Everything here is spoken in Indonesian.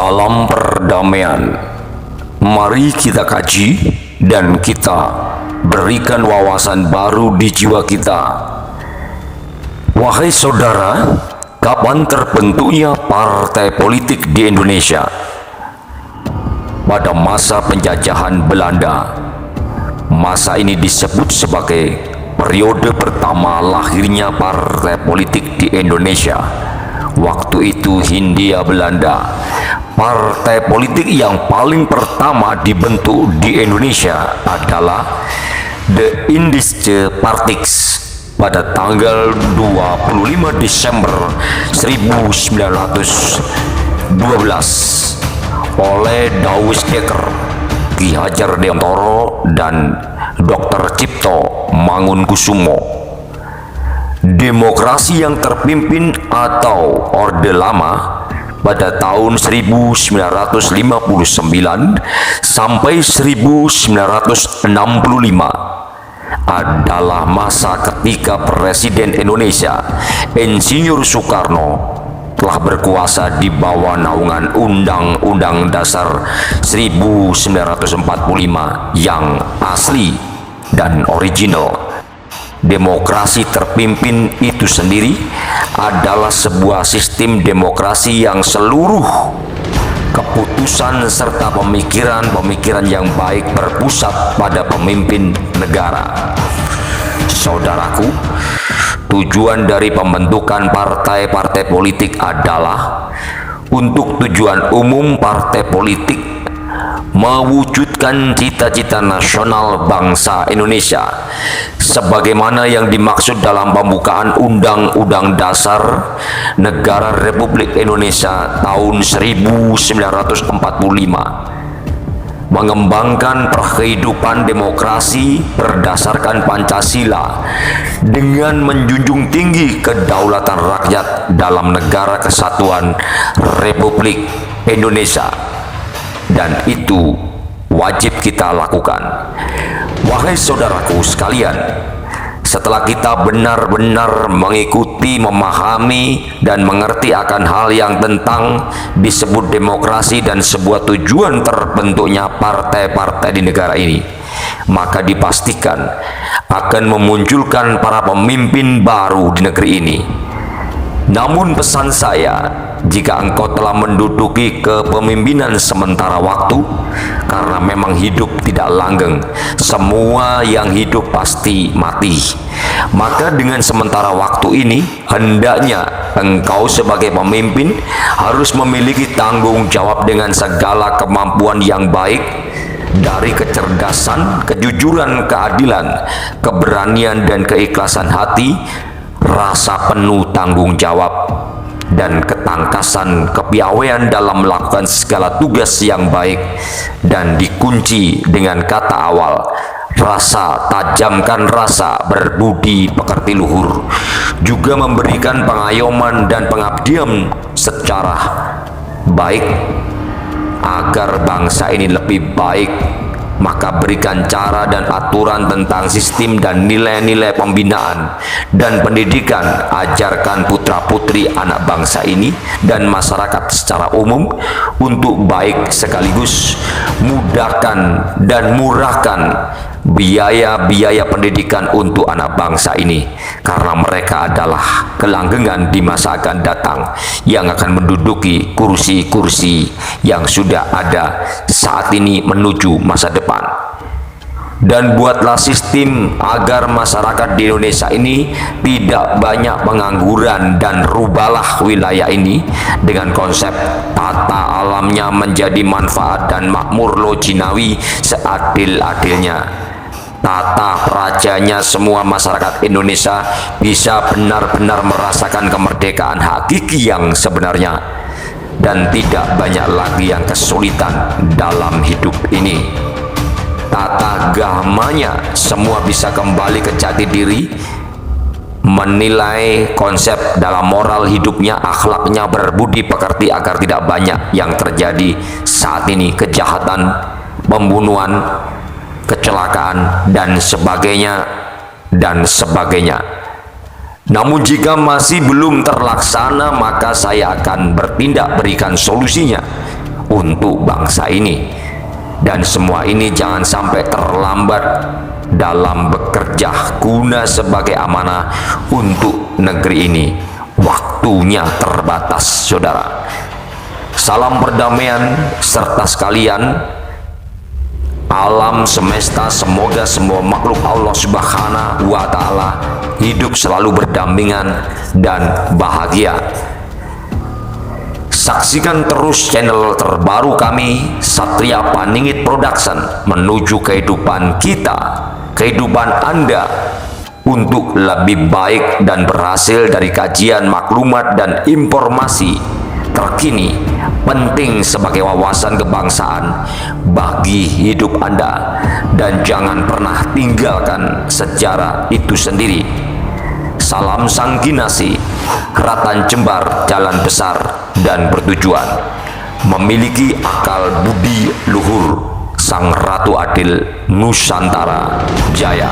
Salam perdamaian. Mari kita kaji dan kita berikan wawasan baru di jiwa kita. Wahai saudara, kapan terbentuknya partai politik di Indonesia? Pada masa penjajahan Belanda. Masa ini disebut sebagai periode pertama lahirnya partai politik di Indonesia. Waktu itu Hindia Belanda. Partai politik yang paling pertama dibentuk di Indonesia adalah The Indische Partix pada tanggal 25 Desember 1912 oleh Douwe Dekker, Ki Hajar Dewantara, dan Dr. Cipto Mangunkusumo. Demokrasi yang terpimpin atau Orde Lama pada tahun 1959 sampai 1965 adalah masa ketika Presiden Indonesia Insinyur Soekarno telah berkuasa di bawah naungan Undang-Undang Dasar 1945 yang asli dan original. Demokrasi terpimpin itu sendiri adalah sebuah sistem demokrasi yang seluruh keputusan serta pemikiran-pemikiran yang baik berpusat pada pemimpin negara. Saudaraku, tujuan dari pembentukan partai-partai politik adalah untuk tujuan umum partai politik mewujudkan cita-cita nasional bangsa Indonesia sebagaimana yang dimaksud dalam pembukaan Undang-Undang Dasar Negara Republik Indonesia tahun 1945, mengembangkan kehidupan demokrasi berdasarkan Pancasila dengan menjunjung tinggi kedaulatan rakyat dalam negara kesatuan Republik Indonesia. Dan itu wajib kita lakukan. Wahai saudaraku sekalian, setelah kita benar-benar mengikuti, memahami, dan mengerti akan hal yang tentang disebut demokrasi dan sebuah tujuan terbentuknya partai-partai di negara ini, maka dipastikan akan memunculkan para pemimpin baru di negeri ini. Namun pesan saya, jika engkau telah menduduki kepemimpinan sementara waktu, karena memang hidup tidak langgeng, semua yang hidup pasti mati, maka dengan sementara waktu ini, hendaknya engkau sebagai pemimpin harus memiliki tanggung jawab dengan segala kemampuan yang baik, dari kecerdasan, kejujuran, keadilan, keberanian, dan keikhlasan hati, rasa penuh tanggung jawab, dan ketangkasan kepiawaian dalam melakukan segala tugas yang baik, dan dikunci dengan kata awal, tajamkan rasa berbudi pekerti luhur, juga memberikan pengayoman dan pengabdian secara baik agar bangsa ini lebih baik. Maka berikan cara dan aturan tentang sistem dan nilai-nilai pembinaan dan pendidikan. Ajarkan putra-putri anak bangsa ini dan masyarakat secara umum untuk baik, sekaligus mudahkan dan murahkan biaya-biaya pendidikan untuk anak bangsa ini, karena mereka adalah kelanggengan di masa akan datang yang akan menduduki kursi-kursi yang sudah ada saat ini menuju masa depan. Dan buatlah sistem agar masyarakat di Indonesia ini tidak banyak pengangguran, dan rubahlah wilayah ini dengan konsep tata alamnya menjadi manfaat dan makmur lojinawi seadil-adilnya. Tata prajanya semua masyarakat Indonesia bisa benar-benar merasakan kemerdekaan hakiki yang sebenarnya, dan tidak banyak lagi yang kesulitan dalam hidup ini. Tata agamanya semua bisa kembali ke jati diri, menilai konsep dalam moral hidupnya, akhlaknya berbudi pekerti agar tidak banyak yang terjadi saat ini, kejahatan, pembunuhan, kecelakaan, dan sebagainya. Namun jika masih belum terlaksana, maka saya akan bertindak berikan solusinya untuk bangsa ini. Dan semua ini jangan sampai terlambat dalam bekerja guna sebagai amanah untuk negeri ini. Waktunya terbatas, saudara. Salam perdamaian serta sekalian alam semesta, semoga semua makhluk Allah Subhanahu wa Ta'ala hidup selalu berdampingan dan bahagia. Saksikan terus channel terbaru kami, Satria Paningit Production, menuju kehidupan kita, kehidupan Anda, untuk lebih baik dan berhasil dari kajian maklumat dan informasi terkini penting sebagai wawasan kebangsaan bagi hidup Anda. Dan jangan pernah tinggalkan sejarah itu sendiri. Salam Sangkinasi, Ratan Jembar, jalan besar dan bertujuan, memiliki akal budi luhur, Sang Ratu Adil Nusantara Jaya.